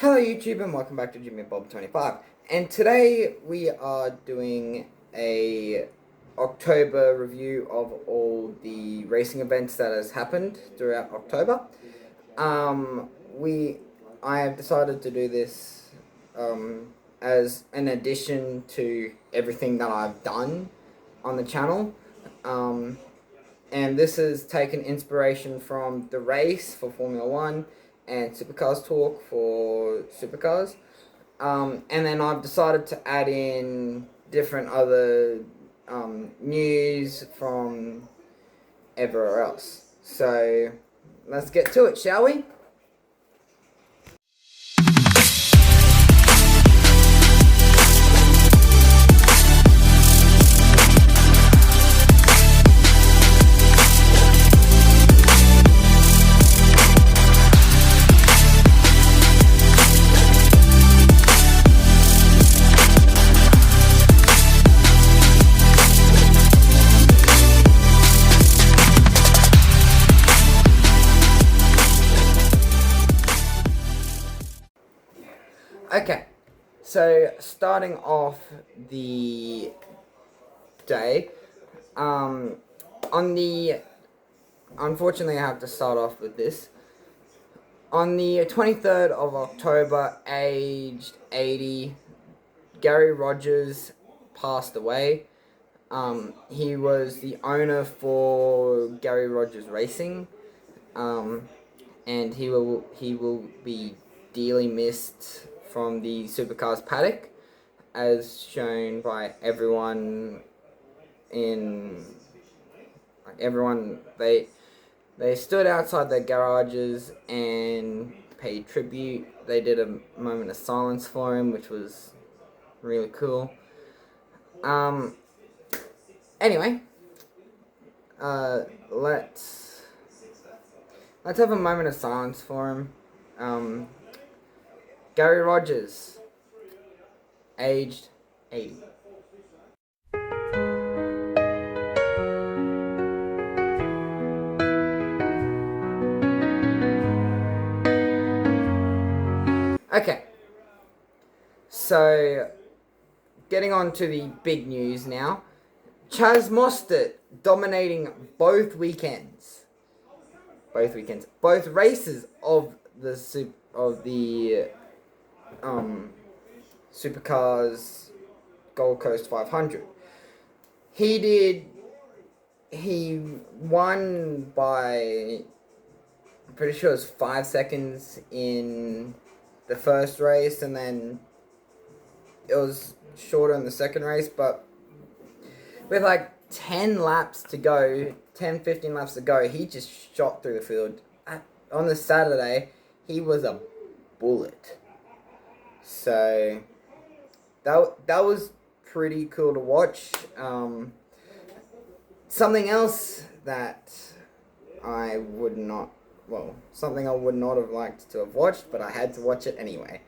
Hello YouTube and welcome back to Jimmy Bob 25. And today we are doing a October review of all the racing events that has happened throughout October. I have decided to do this as an addition to everything that I've done on the channel. And this has taken inspiration from the race for Formula 1 and Supercars Talk for Supercars. And then I've decided to add in different other news from everywhere else. So let's get to it, shall we? Okay, so starting off the day, unfortunately I have to start off with this. On the 23rd of October, aged 80, Gary Rogers passed away. He was the owner for Gary Rogers Racing, and he will be dearly missed from the Supercars paddock, as shown by everyone they stood outside their garages and paid tribute. They did a moment of silence for him, which was really cool. Anyway, let's have a moment of silence for him. Gary Rogers, aged 80. Okay, so getting on to the big news now. Chaz Mostert dominating both races of the Supercars Gold Coast 500. He won by, I'm pretty sure it was 5 seconds in the first race, and then it was shorter in the second race, but with like 10 laps to go, 10-15 laps to go, he just shot through the field. On the Saturday, he was a bullet. So that was pretty cool to watch. Something else that something I would not have liked to have watched, but I had to watch it anyway.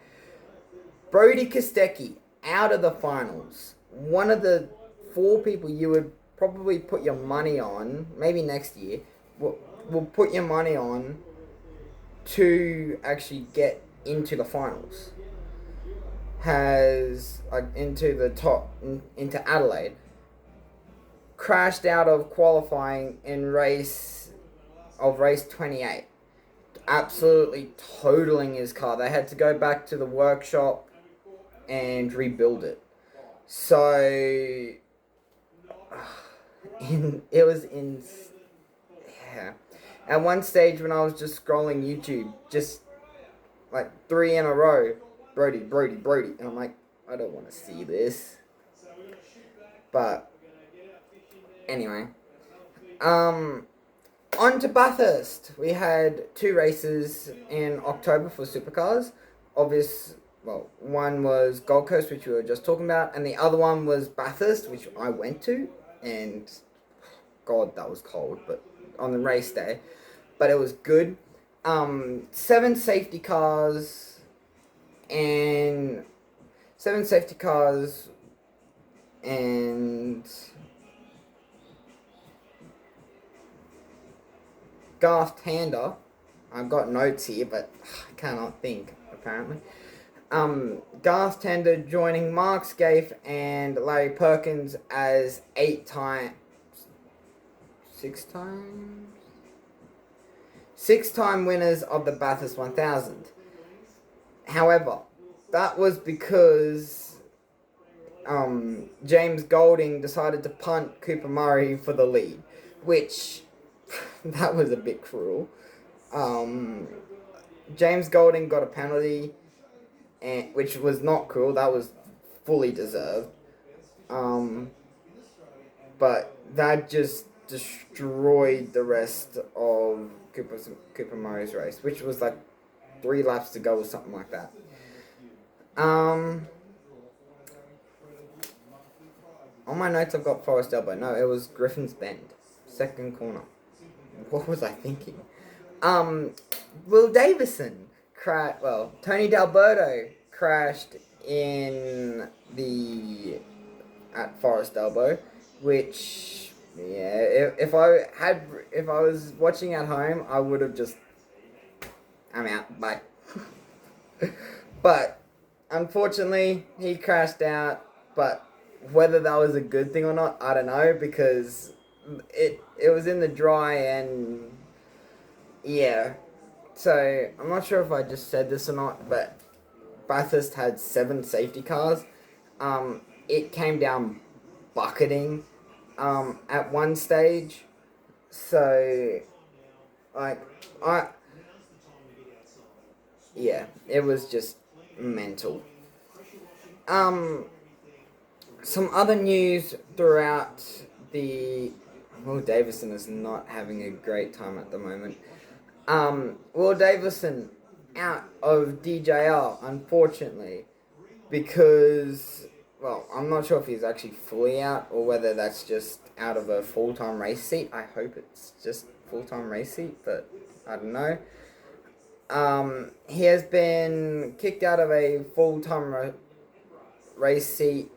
Brody Kostecki out of the finals. One of the 4 people you would probably put your money on, maybe next year, will put your money on to actually get into the finals. Has into the top, into Adelaide. Crashed out of qualifying in race 28. Absolutely totaling his car. They had to go back to the workshop and rebuild it. So yeah. At one stage when I was just scrolling YouTube, just like 3 in a row, Brody, and I'm like, I don't want to see this. But anyway, on to Bathurst. We had 2 races in October for Supercars. One was Gold Coast, which we were just talking about, and the other one was Bathurst, which I went to, and God, that was cold, but on the race day, but it was good. 7 safety cars, and Garth Tander. I've got notes here, but I cannot think apparently. Garth Tander joining Mark Scaife and Larry Perkins as 6-time winners of the Bathurst 1000. However, that was because James Golding decided to punt Cooper Murray for the lead, which that was a bit cruel. James Golding got a penalty, which was not cruel. That was fully deserved. But that just destroyed the rest of Cooper Murray's race, which was like 3 laps to go or something like that. On my notes I've got Forest Elbow. No, it was Griffin's Bend. Second corner. What was I thinking? Will Davison Tony D'Alberto crashed at Forest Elbow, which, yeah, if I was watching at home, I would have just, I'm out, bye. But unfortunately, he crashed out. But whether that was a good thing or not, I don't know, because it was in the dry, and yeah. So I'm not sure if I just said this or not, but Bathurst had 7 safety cars. It came down bucketing at one stage. So it was just mental. Some other news throughout Will Davison is not having a great time at the moment. Will Davison out of DJR, unfortunately, because, I'm not sure if he's actually fully out or whether that's just out of a full-time race seat. I hope it's just full-time race seat, but I don't know. He has been kicked out of a full-time race seat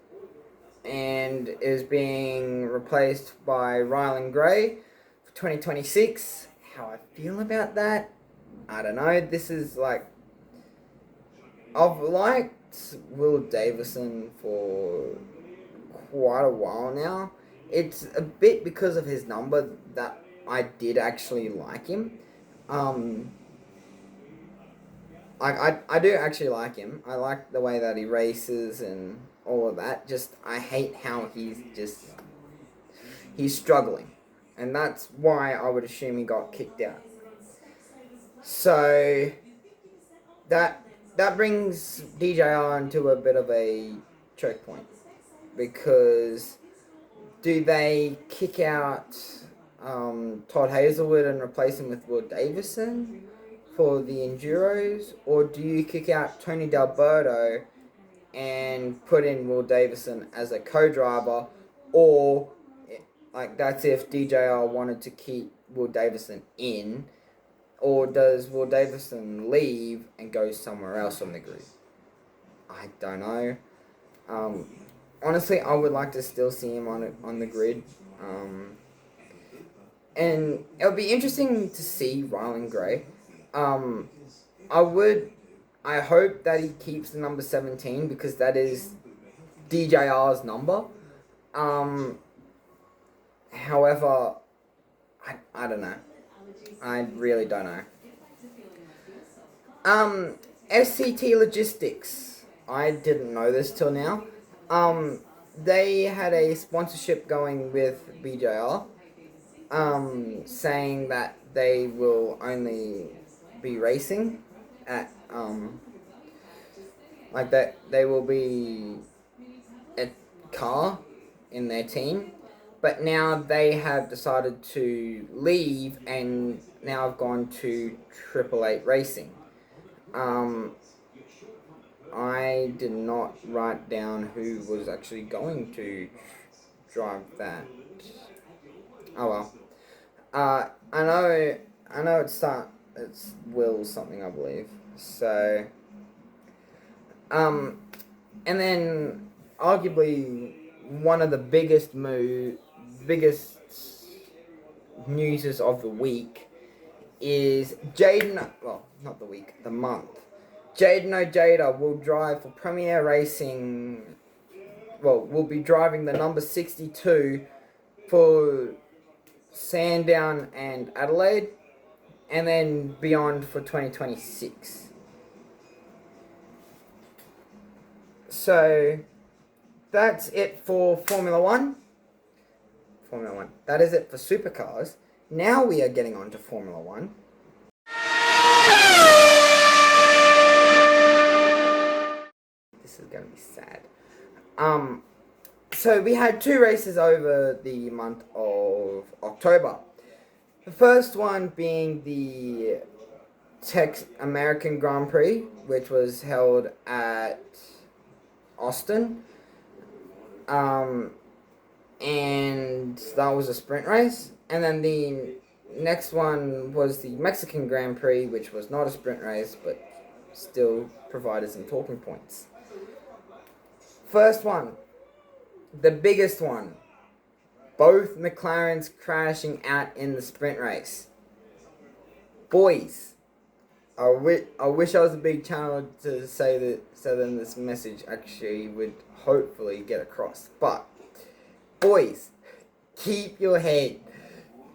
and is being replaced by Rylan Gray for 2026. How I feel about that, I don't know. This is I've liked Will Davison for quite a while now. It's a bit because of his number that I did actually like him. I do actually like him. I like the way that he races and all of that. Just, I hate how he's struggling. And that's why I would assume he got kicked out. So, that brings DJR into a bit of a choke point. Because, do they kick out Todd Hazelwood and replace him with Will Davison for the Enduros? Or do you kick out Tony D'Alberto and put in Will Davison as a co-driver? Or, that's if DJR wanted to keep Will Davison in. Or does Will Davison leave and go somewhere else on the grid? I don't know. Honestly, I would like to still see him on the grid. And it'll be interesting to see Rylan Gray. I hope that he keeps the number 17 because that is DJR's number. However, I don't know. I really don't know. SCT Logistics. I didn't know this till now. They had a sponsorship going with BJR, saying that they will only be racing at, that they will be a car in their team. But now they have decided to leave and now have gone to 888 Racing. I did not write down who was actually going to drive that. Oh well. I know it's Will something, I believe. So, and then arguably one of the biggest news of the week is the month. Jaden Ojeda will drive for Premier Racing. Well, will be driving the number 62 for Sandown and Adelaide, and then beyond for 2026. So that's it for Formula One. That is it for supercars. Now we are getting on to Formula One. This is going to be sad. So we had 2 races over the month of October. The first one being the American Grand Prix, which was held at Austin. And that was a sprint race. And then the next one was the Mexican Grand Prix, which was not a sprint race, but still provided some talking points. First one, the biggest one. Both McLarens crashing out in the sprint race. Boys, I wish I was a big channel to say that, so then this message actually would hopefully get across. But boys, keep your head.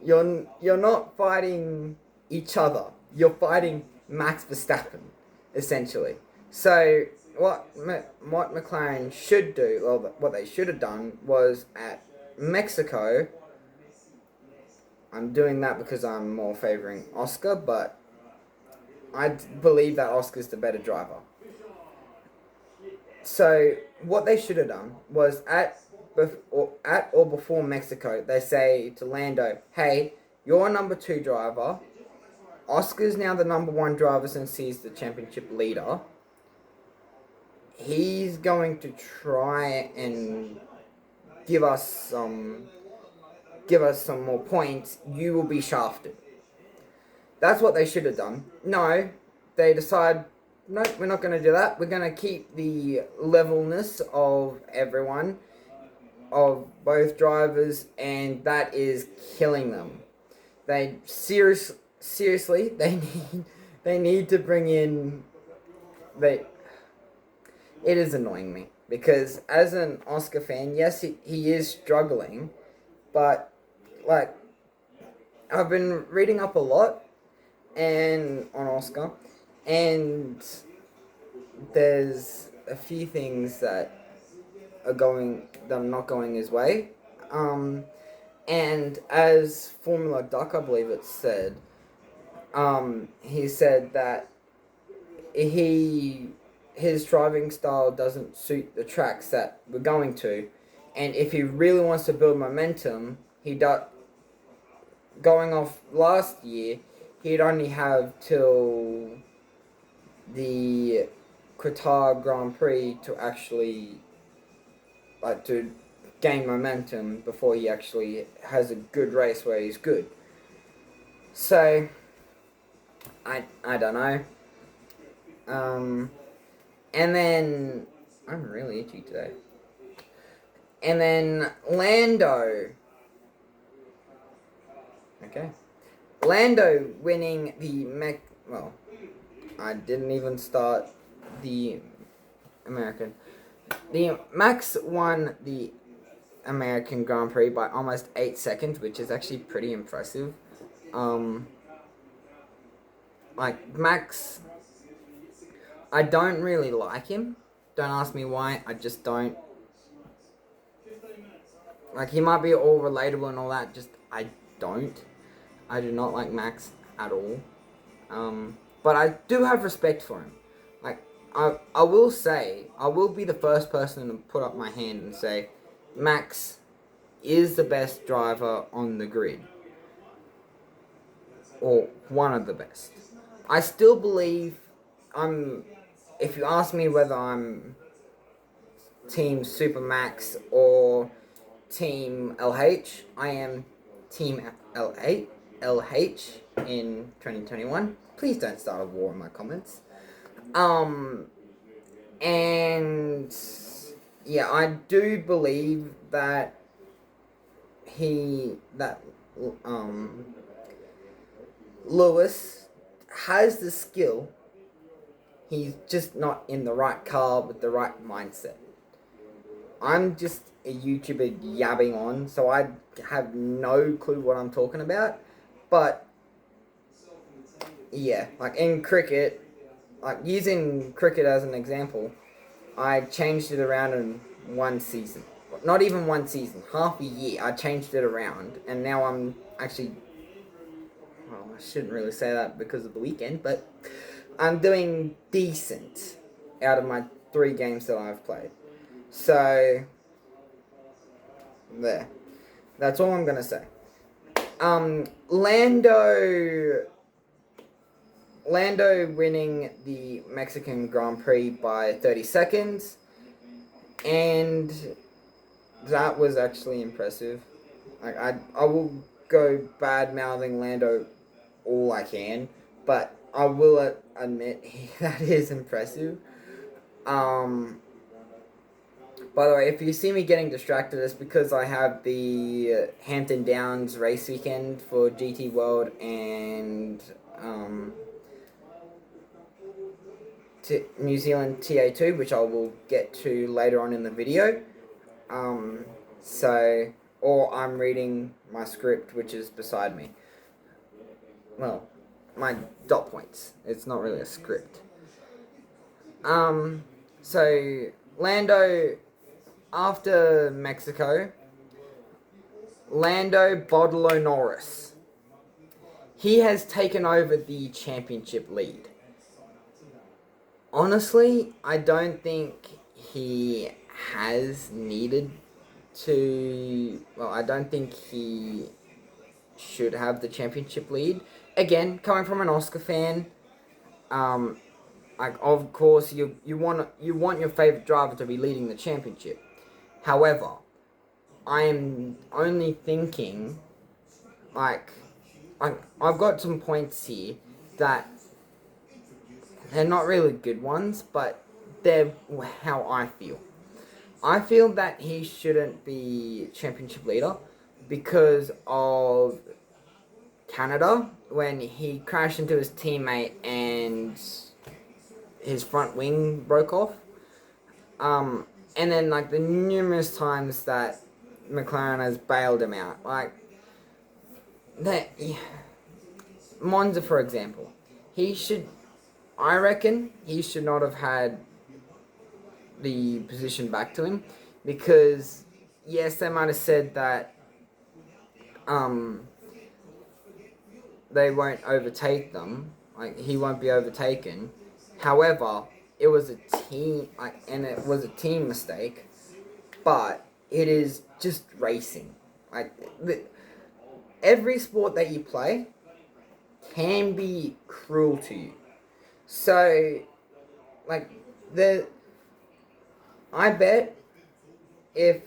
You're not fighting each other. You're fighting Max Verstappen, essentially. So what McLaren should do, well, what they should have done was at Mexico. I'm doing that because I'm more favoring Oscar, but I believe that Oscar's the better driver. So what they should have done was at or before Mexico, they say to Lando, hey, you're number 2 driver. Oscar's now the number 1 driver since he's the championship leader. He's going to try and give us some more points. You will be shafted. That's what they should have done. No, they decide, no, we're not going to do that. We're going to keep the levelness of everyone, of both drivers, and that is killing them. They seriously, they need to bring in. It is annoying me because as an Oscar fan, yes, he is struggling, but like I've been reading up a lot and on Oscar, and there's a few things that are not going his way. And as Formula Duck, I believe it said, he said that his driving style doesn't suit the tracks that we're going to, and if he really wants to build momentum, going off last year, he'd only have till the Qatar Grand Prix to actually to gain momentum before he actually has a good race where he's good. So I don't know. And then I'm really itchy today. And then Lando. Okay. Lando winning the I didn't even start the American. The Max won the American Grand Prix by almost 8 seconds, which is actually pretty impressive. Max, I don't really like him. Don't ask me why, I just don't. He might be all relatable and all that, just I don't. I do not like Max at all. But I do have respect for him. I will say, I will be the first person to put up my hand and say, Max is the best driver on the grid. Or one of the best. I still believe if you ask me whether I'm Team Super Max or Team LH, I am Team LH in 2021. Please don't start a war in my comments. And yeah, I do believe that Lewis has the skill. He's just not in the right car with the right mindset. I'm just a YouTuber yabbing on, so I have no clue what I'm talking about. But yeah, like in cricket, like using cricket as an example, I changed it around in one season. Not even one season, half a year. I changed it around, and now I'm actually. Well, I shouldn't really say that because of the weekend, but I'm doing decent out of my 3 games that I've played. So there. That's all I'm gonna say. Lando winning the Mexican Grand Prix by 30 seconds, and that was actually impressive. Like I will go bad mouthing Lando all I can, but I will admit that is impressive. By the way, if you see me getting distracted, it's because I have the Hampton Downs race weekend for GT World and New Zealand TA2, which I will get to later on in the video. So, or I'm reading my script, which is beside me. Well, my dot points. It's not really a script. So Lando, after Mexico, Lando Bodolo Norris, he has taken over the championship lead. Honestly, I don't think he has needed to. Well, I don't think he should have the championship lead. Again, coming from an Oscar fan, like of course you want your favorite driver to be leading the championship. However, I am only thinking, like, I've got some points here that they're not really good ones, but they're how I feel. I feel that he shouldn't be championship leader because of Canada when he crashed into his teammate and his front wing broke off. And then like the numerous times that McLaren has bailed him out, like that. Monza, for example, he should. I reckon he should not have had the position back to him because yes, they might have said that they won't overtake them, like he won't be overtaken. However, it was a team, like, and it was a team mistake, but it is just racing. Like every sport that you play can be cruel to you. So, like I bet if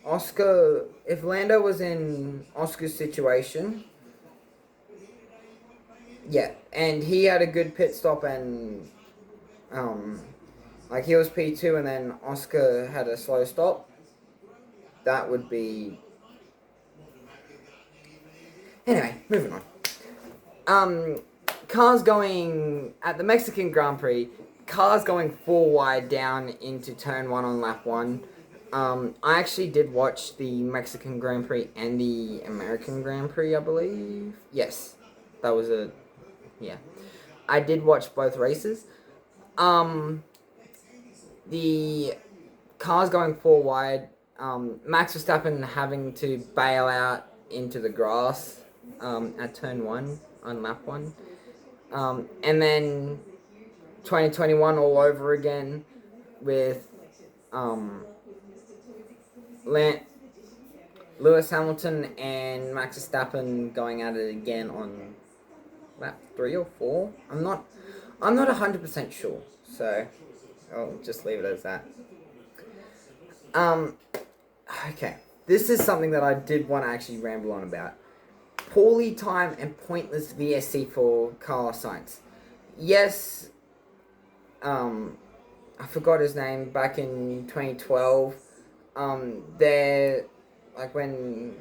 if Lando was in Oscar's situation, yeah, and he had a good pit stop and like he was P2 and then Oscar had a slow stop, that would be. Anyway, moving on. Cars going at the Mexican Grand Prix, cars going 4 wide down into turn 1 on lap 1. I actually did watch the Mexican Grand Prix and the American Grand Prix, I believe. Yes, that was yeah. I did watch both races. The cars going 4 wide, Max Verstappen having to bail out into the grass at turn 1 on lap 1. And then 2021 all over again with Lewis Hamilton and Max Verstappen going at it again on lap 3 or 4. I'm not 100% sure, so I'll just leave it as that. Okay, this is something that I did want to actually ramble on about. Poorly timed and pointless VSC for Carlos Sainz. Yes, I forgot his name, back in 2012, there, like when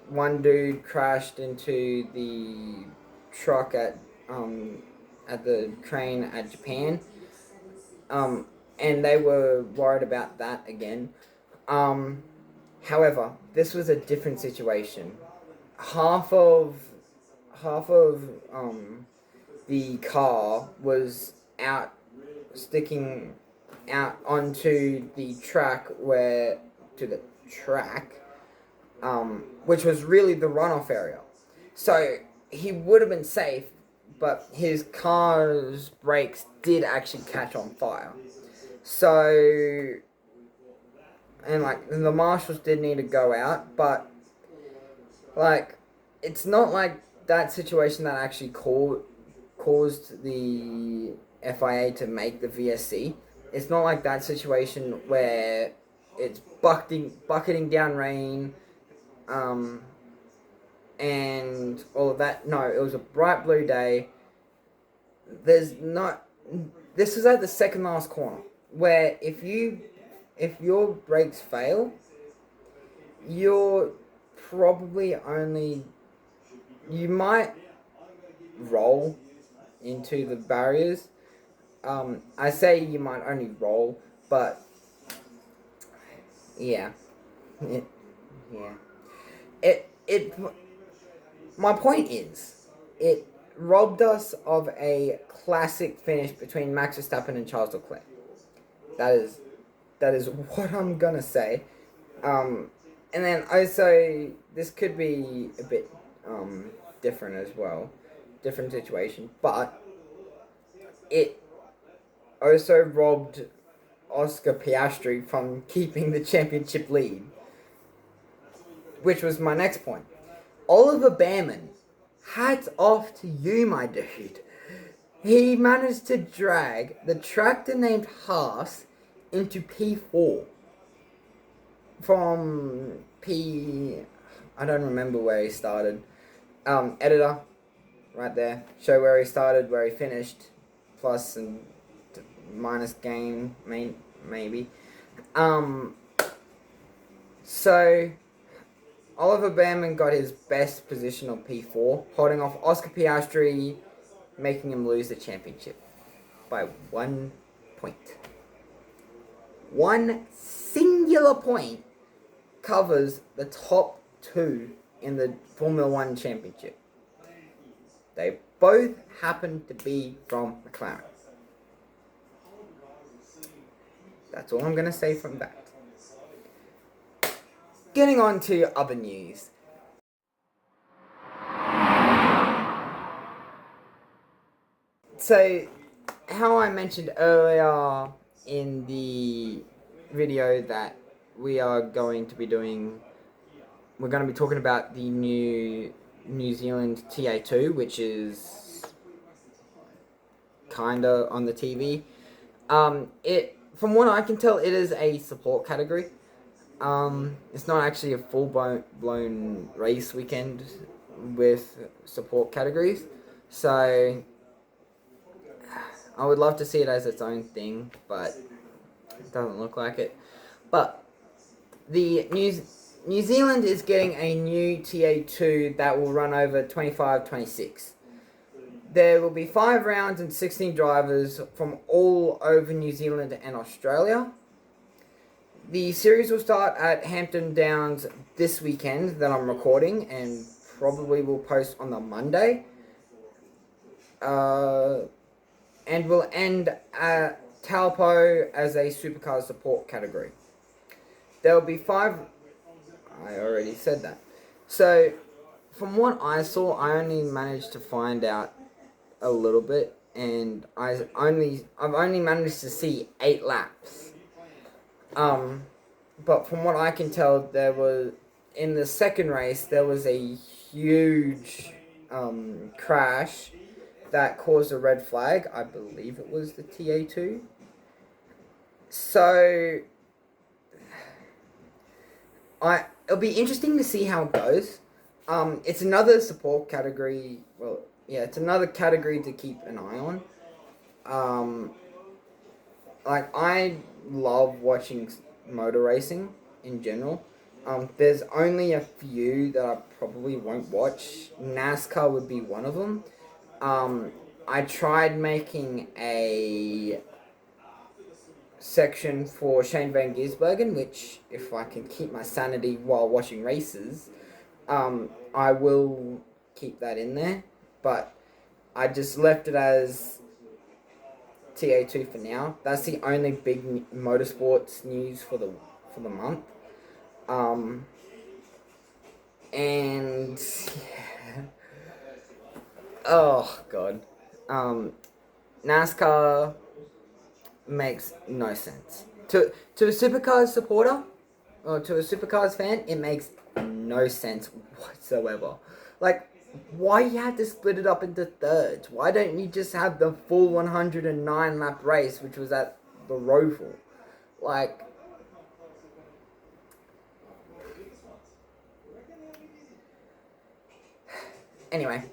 one dude crashed into the truck at at the train at Japan. Um, and they were worried about that again. Um, However, this was a different situation. Half of half of the car was out, sticking out onto the track where to the track, which was really the runoff area. So he would have been safe, but his car's brakes did actually catch on fire. So, and like the marshals did need to go out, but like it's not like that situation that actually caused the FIA to make the VSC. It's not like that situation where it's bucketing down rain, um, and all of that. No, it was a bright blue day. There's not. This was at the second last corner, where if your brakes fail, you're probably only, you might roll into the barriers. I say you might only roll, but yeah, yeah. It. My point is, it robbed us of a classic finish between Max Verstappen and Charles Leclerc. That is what I'm gonna say. And then also this could be a bit different as well, different situation, but it also robbed Oscar Piastri from keeping the championship lead, which was my next point. Oliver Behrman, hats off to you, my dude. He managed to drag the tractor named Haas into P4 from I don't remember where he started. Editor, right there. Show where he started, where he finished, plus and minus game, maybe. So Oliver Behrman got his best position on P4, holding off Oscar Piastri, making him lose the championship by 1 point. One singular point covers the top two in the Formula One championship. They both happen to be from McLaren. That's all I'm going to say from that. Getting on to other news. So, how I mentioned earlier in the video that we're going to be talking about the new New Zealand TA2, which is kinda on the TV. From what I can tell, it is a support category. It's not actually a full blown race weekend with support categories. So I would love to see it as its own thing, but it doesn't look like it. But the New Zealand is getting a new TA2 that will run over 25-26. There will be 5 rounds and 16 drivers from all over New Zealand and Australia. The series will start at Hampton Downs this weekend that I'm recording, and probably will post on the Monday. And will end at Taupo as a supercar support category. There will be 5... I already said that. So, from what I saw, I only managed to find out a little bit, and I've only managed to see 8 laps. But from what I can tell, there was, in the second race, there was a huge crash that caused a red flag. I believe it was the TA2. So it'll be interesting to see how it goes. It's another support category. Well, yeah, it's another category to keep an eye on. Like, I love watching motor racing in general. There's only a few that I probably won't watch. NASCAR would be one of them. I tried making a section for Shane Van Gisbergen, which, if I can keep my sanity while watching races, I will keep that in there. But I just left it as TA2 for now. That's the only big motorsports news for the month. And yeah. Oh god, NASCAR makes no sense to a supercars supporter or to a supercars fan. It makes no sense whatsoever. Like, why you have to split it up into thirds? Why don't you just have the full 109 lap race, which was at the Roval? Like, anyway,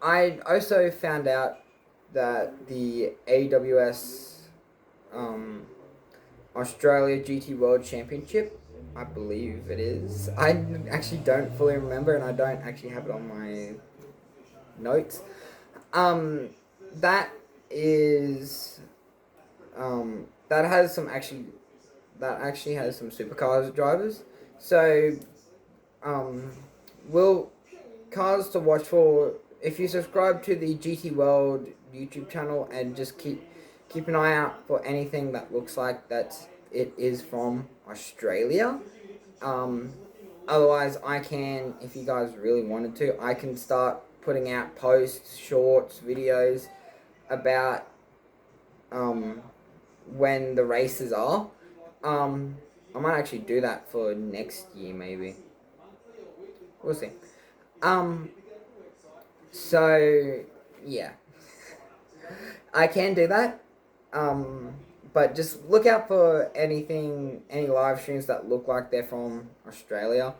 I also found out that the AWS Australia GT World Championship, I believe it is. I actually don't fully remember, and I don't actually have it on my notes. That is that has some actually that actually has some supercars drivers. So will cars to watch for if you subscribe to the GT World YouTube channel and just keep an eye out for anything that looks like that it is from Australia. Otherwise, I can, if you guys really wanted to, I can start putting out posts, shorts, videos about when the races are. I might actually do that for next year, maybe. We'll see. So yeah, I can do that. But just look out for any live streams that look like they're from Australia,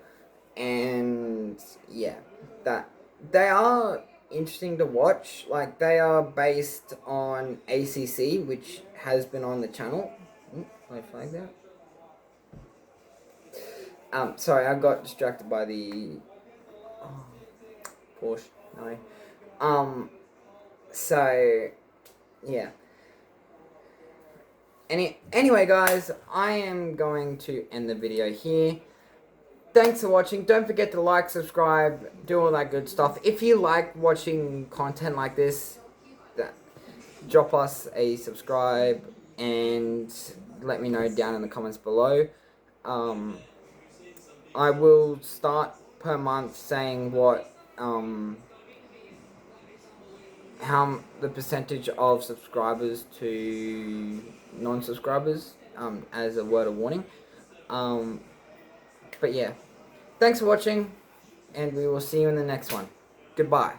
and yeah, that they are interesting to watch. Like, they are based on ACC, which has been on the channel. Can I flag that? Sorry, I got distracted by the Porsche. No. So yeah. Anyway, guys, I am going to end the video here. Thanks for watching. Don't forget to like, subscribe, do all that good stuff. If you like watching content like this, drop us a subscribe and let me know down in the comments below. I will start per month saying what how the percentage of subscribers to non-subscribers, as a word of warning. But yeah, thanks for watching, and we will see you in the next one. Goodbye.